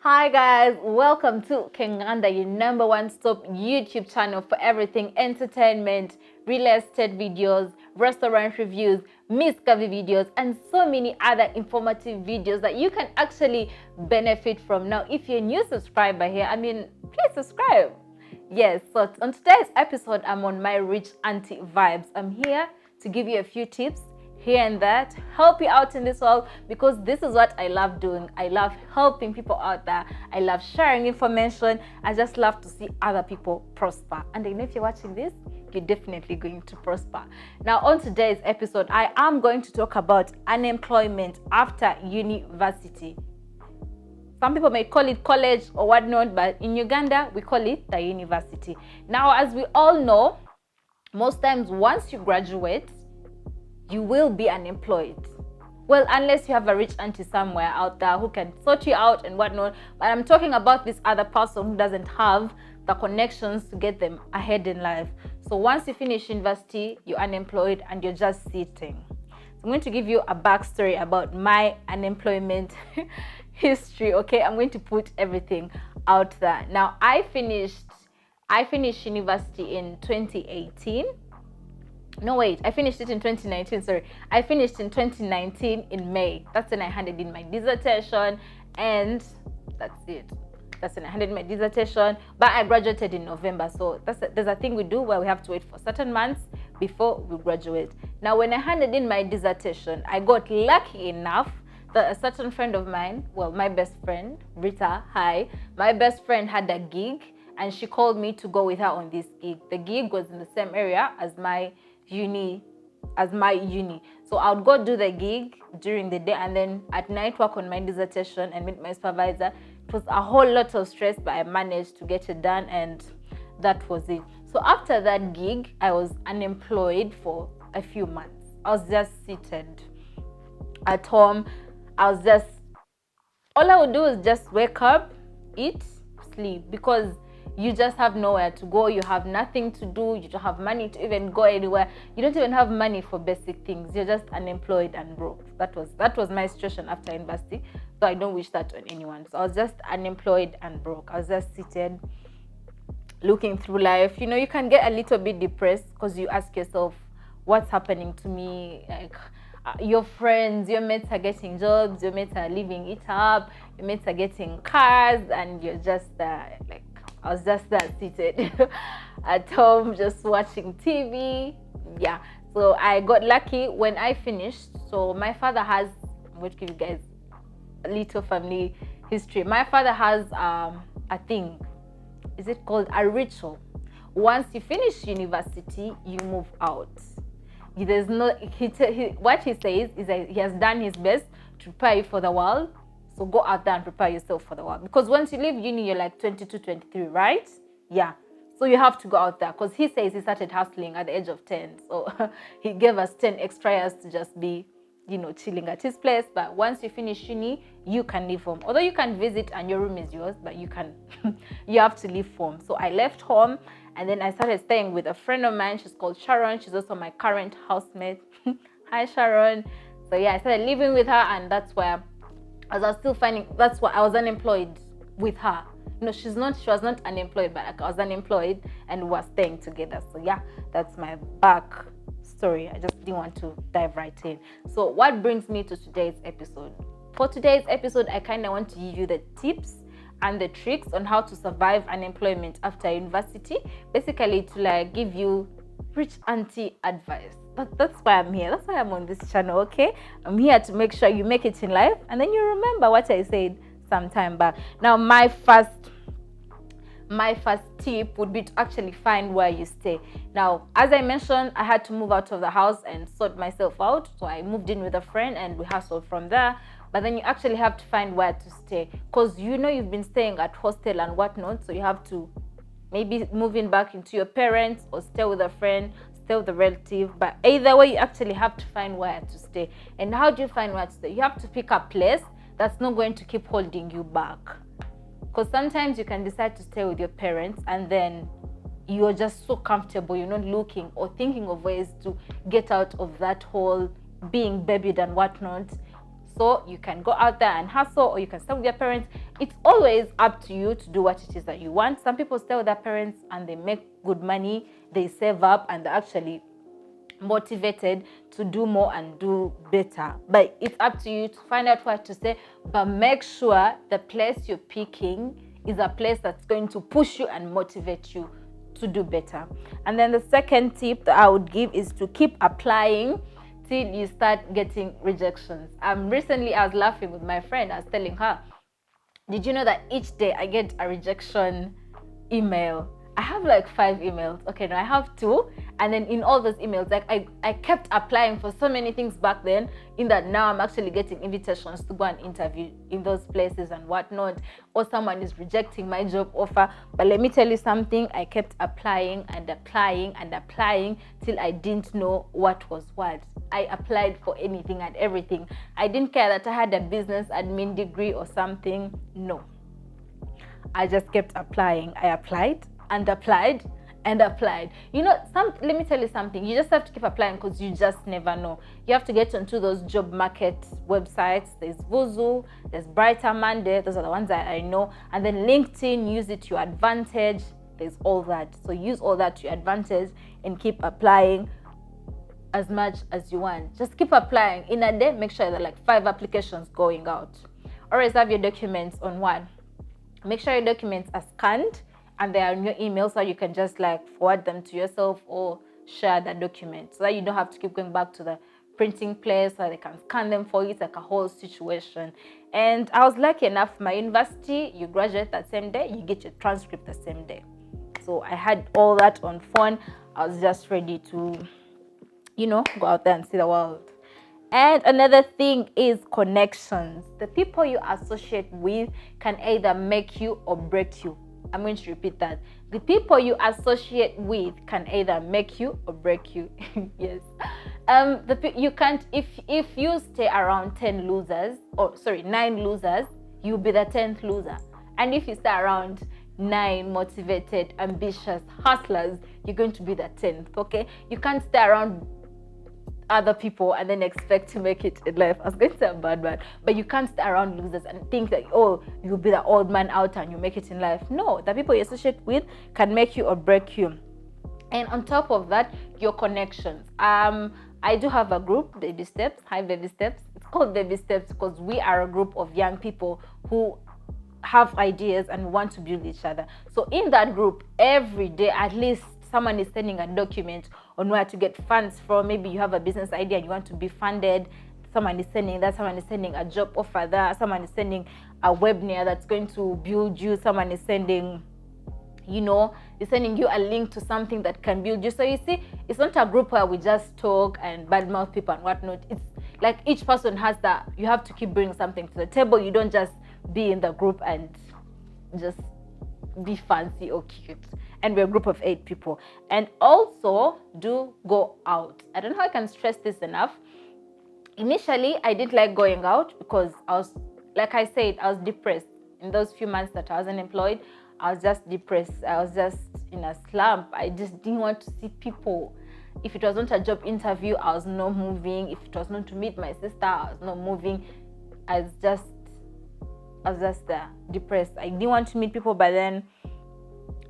Hi guys, welcome to Uganda, your number one stop YouTube channel for everything entertainment, real estate videos, restaurant reviews, Miss Kavi videos, and so many other informative videos that you can actually benefit from. Now, if you're a new subscriber here, please subscribe. Yes, so on today's episode, I'm on my rich auntie vibes. I'm here to give you a few tips here and there to help you out in this world, because this is what I love doing. I love helping people out there. I love sharing information. I just love to see other people prosper. And then if you're watching this, you're definitely going to prosper. Now, on today's episode, I am going to talk about unemployment after university. Some people may call it college or whatnot, but in Uganda, we call it the university. Now, as we all know, most times once you graduate, you will be unemployed. Well, unless you have a rich auntie somewhere out there who can sort you out and whatnot. But I'm talking about this other person who doesn't have the connections to get them ahead in life. So once you finish university, you're unemployed and you're just sitting. So I'm going to give you a backstory about my unemployment history. Okay, I'm going to put everything out there. Now, I finished university in 2018. No, wait, I finished it in 2019. Sorry, I finished in 2019 in May. That's when I handed in my dissertation, and that's it. That's when I handed in my dissertation, but I graduated in November. So there's a thing we do where we have to wait for certain months before we graduate. Now, when I handed in my dissertation, I got lucky enough that a certain friend of mine, well, my best friend, Rita, hi, my best friend had a gig, and she called me to go with her on this gig. The gig was in the same area as my uni. So I would go do the gig during the day, and then at night work on my dissertation and meet my supervisor. It was a whole lot of stress, but I managed to get it done, and that was it. So after that gig, I was unemployed for a few months. I was just seated at home. All I would do is just wake up, eat, sleep, because you just have nowhere to go. You have nothing to do. You don't have money to even go anywhere. You don't even have money for basic things. You're just unemployed and broke. That was my situation after university. So I don't wish that on anyone. So I was just unemployed and broke. I was just seated, looking through life. You know, you can get a little bit depressed because you ask yourself, what's happening to me? Like, your friends, your mates are getting jobs, your mates are living it up, your mates are getting cars, and you're just like, I was just there seated at home, just watching TV. Yeah. So I got lucky when I finished. So my father has, I'm going to give you guys a little family history. My father has a thing. Is it called a ritual? Once you finish university, you move out. There's no, what he says is that he has done his best to prepare you for the world. So go out there and prepare yourself for the world. Because once you leave uni, you're like 22, 23, right? Yeah. So you have to go out there. Because he says he started hustling at the age of 10. So he gave us 10 extra years to just be, chilling at his place. But once you finish uni, you can leave home. Although you can visit and your room is yours, but you have to leave home. So I left home, and then I started staying with a friend of mine. She's called Sharon. She's also my current housemate. Hi, Sharon. So yeah, I started living with her, and that's where, as I was still finding, that's why I was unemployed with her. She was not unemployed, but I was unemployed and we were staying together. So yeah, that's my back story. I just didn't want to dive right in. So what brings me to today's episode? For today's episode, I kind of want to give you the tips and the tricks on how to survive unemployment after university. Basically, to give you rich auntie advice. That's why I'm here. That's why I'm on this channel, okay? I'm here to make sure you make it in life, and then you remember what I said some time back. Now, my first tip would be to actually find where you stay. Now, as I mentioned, I had to move out of the house and sort myself out. So I moved in with a friend and we hustled from there. But then you actually have to find where to stay, because you've been staying at hostel and whatnot. So you have to maybe moving back into your parents or stay with a friend, stay with a relative. But either way, you actually have to find where to stay. And how do you find where to stay? You have to pick a place that's not going to keep holding you back. Because sometimes you can decide to stay with your parents and then you're just so comfortable, you're not looking or thinking of ways to get out of that whole being babied and whatnot. So you can go out there and hustle, or you can stay with your parents. It's always up to you to do what it is that you want. Some people stay with their parents and they make good money, they save up, and they're actually motivated to do more and do better. But it's up to you to find out what to say, but make sure the place you're picking is a place that's going to push you and motivate you to do better. And then the second tip that I would give is to keep applying till you start getting rejections. Recently I was laughing with my friend. I was telling her, did you know that each day I get a rejection email? I have like 5 emails. Okay, now I have 2. And then in all those emails, like I kept applying for so many things back then, in that now I'm actually getting invitations to go and interview in those places and whatnot, or someone is rejecting my job offer. But let me tell you something, I kept applying and applying and applying till I didn't know what was what. I applied for anything and everything. I didn't care that I had a business admin degree or something. No. I just kept applying. I applied and applied and applied. You know, let me tell you something. You just have to keep applying, because you just never know. You have to get onto those job market websites. There's Vuzu, there's Brighter Monday. Those are the ones that I know. And then LinkedIn, use it to your advantage. There's all that. So use all that to your advantage and keep applying as much as you want. Just keep applying. In a day, make sure there are like 5 applications going out. Always have your documents on one. Make sure your documents are scanned and they are in your email, so you can just like forward them to yourself or share the document, so that you don't have to keep going back to the printing place, so they can scan them for you. It's like a whole situation. And I was lucky enough, my university, you graduate that same day, you get your transcript the same day. So I had all that on phone. I was just ready to, you know, go out there and see the world. And another thing is connections. The people you associate with can either make you or break you. I'm going to repeat that. The people you associate with can either make you or break you. Yes. You can't, if you stay around 9 losers, you'll be the 10th loser. And if you stay around 9 motivated, ambitious hustlers, you're going to be the 10th. Okay? You can't stay around other people and then expect to make it in life. I was going to say a bad word, but you can't stay around losers and think that, oh, you'll be the old man out and you make it in life. No, the people you associate with can make you or break you. And on top of that, your connections. I do have a group, Baby Steps. Hi, Baby Steps. It's called Baby Steps because we are a group of young people who have ideas and want to build each other. So in that group, every day, at least someone is sending a document on where to get funds from. Maybe you have a business idea and you want to be funded. Someone is sending that. Someone is sending a job offer there. Someone is sending a webinar that's going to build you. Someone is sending, is sending you a link to something that can build you. So you see, it's not a group where we just talk and badmouth people and whatnot. It's like each person has that. You have to keep bringing something to the table. You don't just be in the group and just be fancy or cute. And we're a group of 8 people. And also, do go out. I don't know how I can stress this enough. Initially, I didn't like going out because I was, like I said, I was depressed. In those few months that I wasn't employed, I was just depressed. I was just in a slump. I just didn't want to see people. If it wasn't a job interview, I was not moving. If it was not to meet my sister, I was not moving. I was just depressed. I didn't want to meet people, but then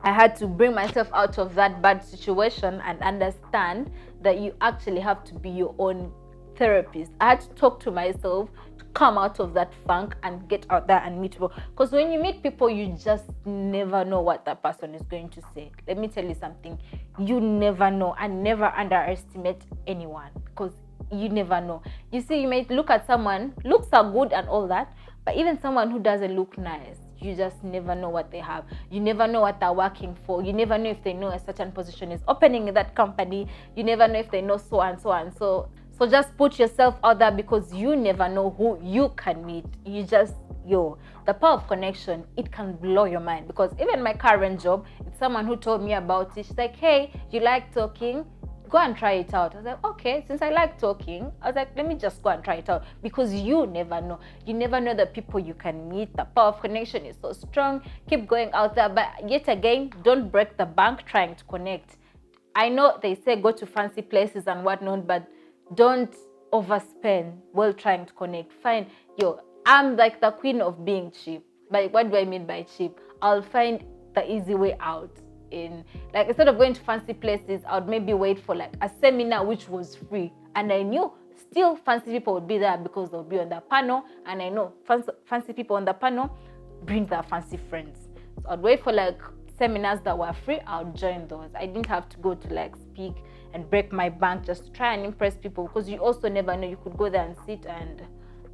I had to bring myself out of that bad situation and understand that you actually have to be your own therapist. I had to talk to myself to come out of that funk and get out there and meet people. Because when you meet people, you just never know what that person is going to say. Let me tell you something. You never know, and never underestimate anyone, because you never know. You see, you may look at someone, looks are good and all that, but even someone who doesn't look nice, you just never know what they have. You never know what they're working for. You never know if they know a certain position is opening in that company. You never know if they know so and so and so. So just put yourself out there, because you never know who you can meet. The power of connection, it can blow your mind. Because even my current job, it's someone who told me about it. She's like, hey, you like talking? Go and try it out. I was like, okay, since I like talking, I was like, let me just go and try it out. Because you never know. You never know the people you can meet. The power of connection is so strong. Keep going out there. But yet again, don't break the bank trying to connect. I know they say go to fancy places and whatnot, but don't overspend while trying to connect. Fine, I'm like the queen of being cheap. But what do I mean by cheap? I'll find the easy way out. In like, instead of going to fancy places, I would maybe wait for like a seminar which was free, and I knew still fancy people would be there because they'll be on the panel, and I know fancy people on the panel bring their fancy friends. So I'd wait for like seminars that were free. I'll join those. I didn't have to go to like speak and break my bank just to try and impress people, because you also never know. You could go there and sit and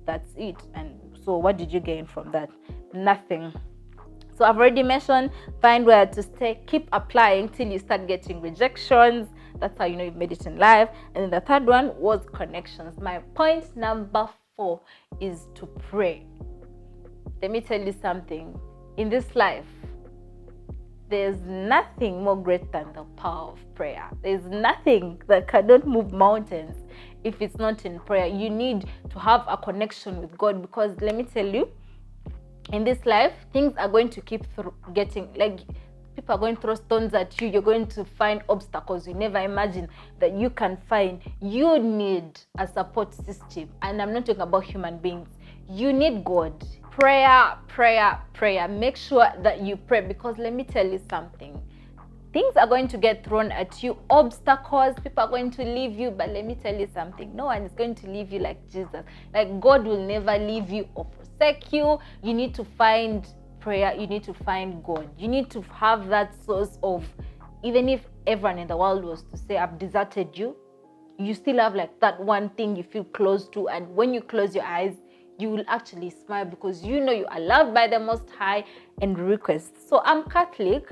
that's it. And so what did you gain from that? Nothing. So I've already mentioned, find where to stay, keep applying till you start getting rejections. That's how you know you've made it in life. And then the third one was connections. My point number 4 is to pray. Let me tell you something. In this life, there's nothing more great than the power of prayer. There's nothing that cannot move mountains if it's not in prayer. You need to have a connection with God, because let me tell you, in this life, things are going to keep getting, like, people are going to throw stones at you. You're going to find obstacles you never imagined that you can find. You need a support system, and I'm not talking about human beings. You need God. Prayer, prayer, prayer. Make sure that you pray, because let me tell you something. Things are going to get thrown at you, obstacles, people are going to leave you, but let me tell you something. No one is going to leave you like Jesus. Like, God will never leave you or forsake you. You need to find prayer. You need to find God. You need to have that source of, even if everyone in the world was to say, I've deserted you, you still have like that one thing you feel close to. And when you close your eyes, you will actually smile, because you know you are loved by the Most High and request. So I'm Catholic,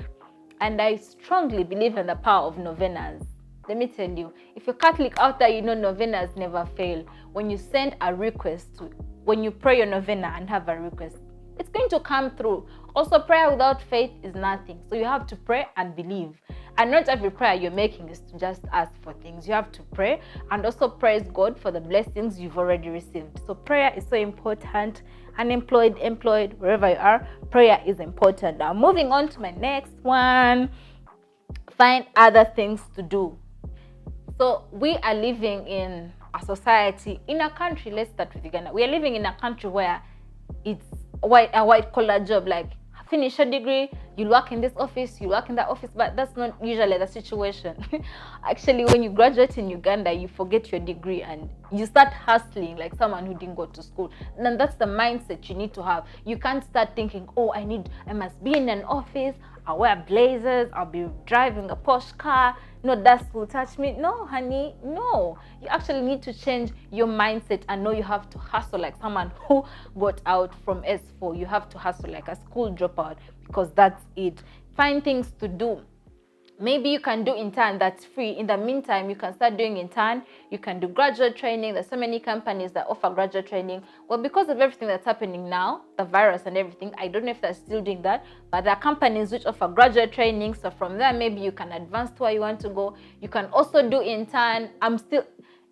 and I strongly believe in the power of novenas. Let me tell you, if you're Catholic out there, you know novenas never fail. When you send a request, when you pray your novena and have a request, it's going to come through. Also, prayer without faith is nothing. So you have to pray and believe. And not every prayer you're making is to just ask for things. You have to pray and also praise God for the blessings you've already received. So prayer is so important. Unemployed, employed, wherever you are, prayer is important. Now, moving on to my next one, find other things to do. So we are living in a society, in a country, let's start with Uganda. We are living in a country where it's a white collar job, like finish a degree, you work in this office, you work in that office, but that's not usually the situation. Actually, when you graduate in Uganda, you forget your degree and you start hustling like someone who didn't go to school. And that's the mindset you need to have. You can't start thinking, oh, I must be in an office, I'll wear blazers, I'll be driving a Porsche car, no dust will touch me. No, honey, no. You actually need to change your mindset and know you have to hustle like someone who got out from S4. You have to hustle like a school dropout, because that's it. Find things to do. Maybe you can do intern that's free. In the meantime, you can start doing intern. You can do graduate training. There's so many companies that offer graduate training. Well, because of everything that's happening now, the virus and everything, I don't know if they're still doing that, but there are companies which offer graduate training. So from there, maybe you can advance to where you want to go. You can also do intern.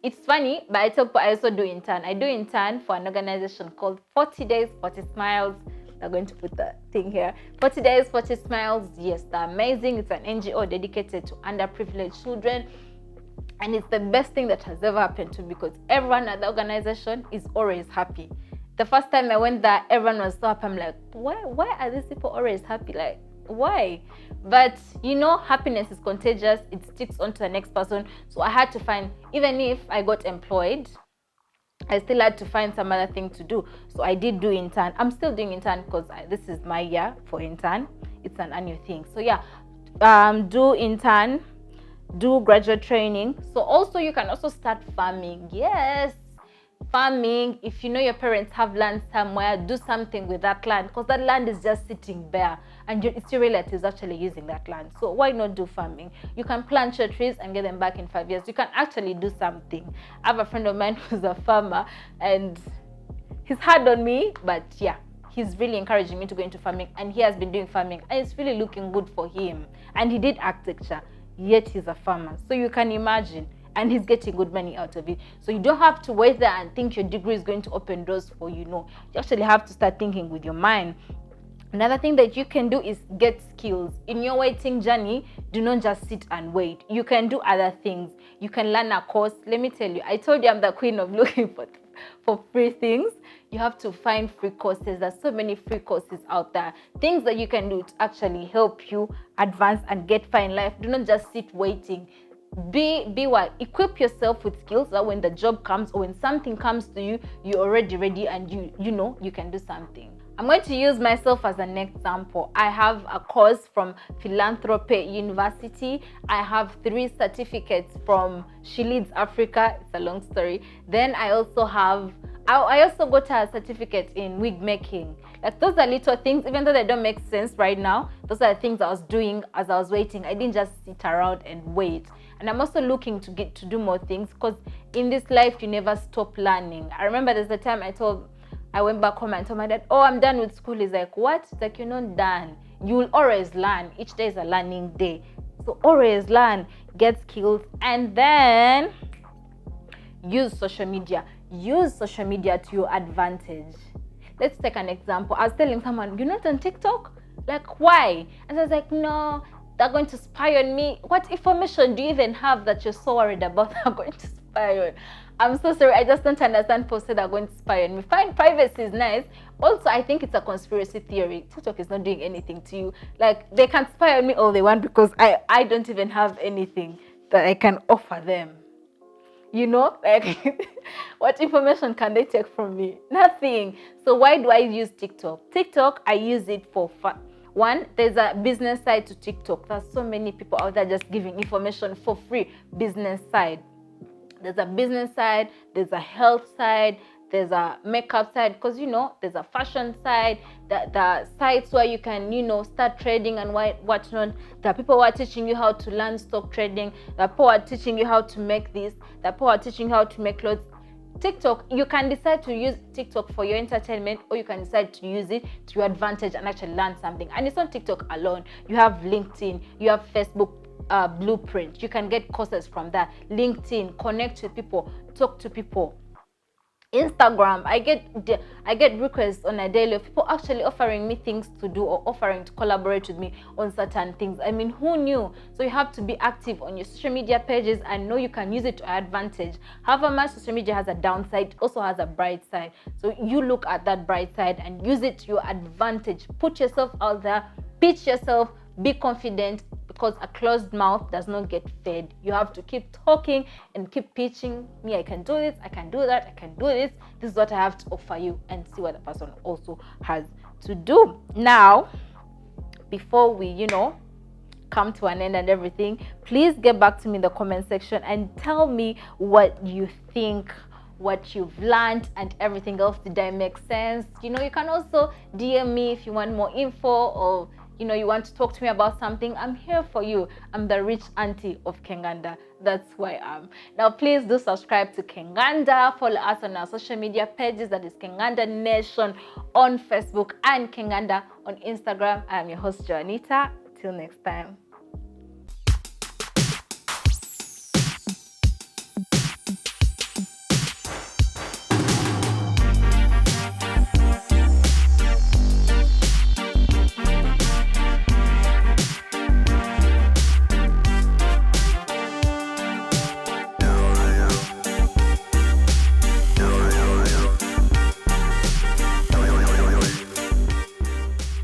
It's funny, but I also do intern. I do intern for an organization called 40 Days, 40 Smiles. They're going to put the thing here. 40 Days, 40 Smiles. Yes, they're amazing. It's an NGO dedicated to underprivileged children. And it's the best thing that has ever happened to me, because everyone at the organization is always happy. The first time I went there, everyone was so happy. I'm like, why are these people always happy? Like, why? But you know, happiness is contagious. It sticks onto the next person. So I had to find, even if I got employed, I still had to find some other thing to do. So I did do intern. I'm still doing intern because this is my year for intern. It's an annual thing. So yeah, do intern, do graduate training. So also you can also start farming. Yes, farming. If you know your parents have land somewhere, do something with that land, because that land is just sitting bare and it's your relatives actually using that land. So why not do farming? You can plant your trees and get them back in 5 years. You can actually do something. I have a friend of mine who's a farmer, and he's hard on me, but yeah, he's really encouraging me to go into farming, and he has been doing farming and it's really looking good for him. And he did architecture, yet he's a farmer. So you can imagine. And he's getting good money out of it. So you don't have to wait there and think your degree is going to open doors for you. No, you actually have to start thinking with your mind. Another thing that you can do is get skills. In your waiting journey, do not just sit and wait. You can do other things. You can learn a course. Let me tell you, I told you I'm the queen of looking for free things. You have to find free courses. There's so many free courses out there. Things that you can do to actually help you advance and get far in life. Do not just sit waiting. Be what? Equip yourself with skills that when the job comes or when something comes to you, you're already ready and you know you can do something. I'm going to use myself as an example. I have a course from Philanthropy University. I have 3 certificates from She Leads Africa. It's a long story. Then I also got a certificate in wig making. Like, those are little things, even though they don't make sense right now. Those are the things I was doing as I was waiting. I didn't just sit around and wait. And I'm also looking to get to do more things, because in this life you never stop learning. I remember there's a time I went back home and told my dad, oh, I'm done with school. He's like, what? It's like, you're not done. You will always learn. Each day is a learning day. So always learn, get skills, and then use social media. Use social media to your advantage. Let's take an example. I was telling someone, you're not on TikTok? Like, why? And I was like, no, they're going to spy on me. What information do you even have that you're so worried about they're going to spy on? I'm so sorry, I just don't understand people say they're going to spy on me. Fine, privacy is nice. Also, I think it's a conspiracy theory. TikTok is not doing anything to you. Like, they can spy on me all they want because I don't even have anything that I can offer them. You know, like, what information can they take from me? Nothing. So why do I use TikTok? TikTok, I use it for fun. One, there's a business side to TikTok. There's so many people out there just giving information for free. Business side. There's a business side, there's a health side, there's a makeup side, because there's a fashion side, the sites where you can start trading and whatnot. There are people who are teaching you how to learn stock trading. There are people who are teaching you how to make this. There are people who are teaching you how to make clothes. TikTok, you can decide to use TikTok for your entertainment, or you can decide to use it to your advantage and actually learn something. And it's not TikTok alone. You have LinkedIn, you have Facebook Blueprint. You can get courses from that. LinkedIn, connect with people, talk to people. Instagram, I get requests on a daily of people actually offering me things to do or offering to collaborate with me on certain things. I mean, who knew? So you have to be active on your social media pages and know you can use it to your advantage. However much social media has a downside, it also has a bright side. So you look at that bright side and use it to your advantage. Put yourself out there, pitch yourself, be confident, because a closed mouth does not get fed. You have to keep talking and keep pitching. Me, I can do this, I can do that, I can do this. This is what I have to offer you, and see what the person also has to do. Now, before we, come to an end and everything, please get back to me in the comment section and tell me what you think, what you've learned and everything else. Did I make sense? You can also DM me if you want more info, or you want to talk to me about something. I'm here for you. I'm the rich auntie of Kenganda. That's who I am. Now, please do subscribe to Kenganda. Follow us on our social media pages. That is Kenganda Nation on Facebook and Kenganda on Instagram. I am your host, Joanita. Till next time.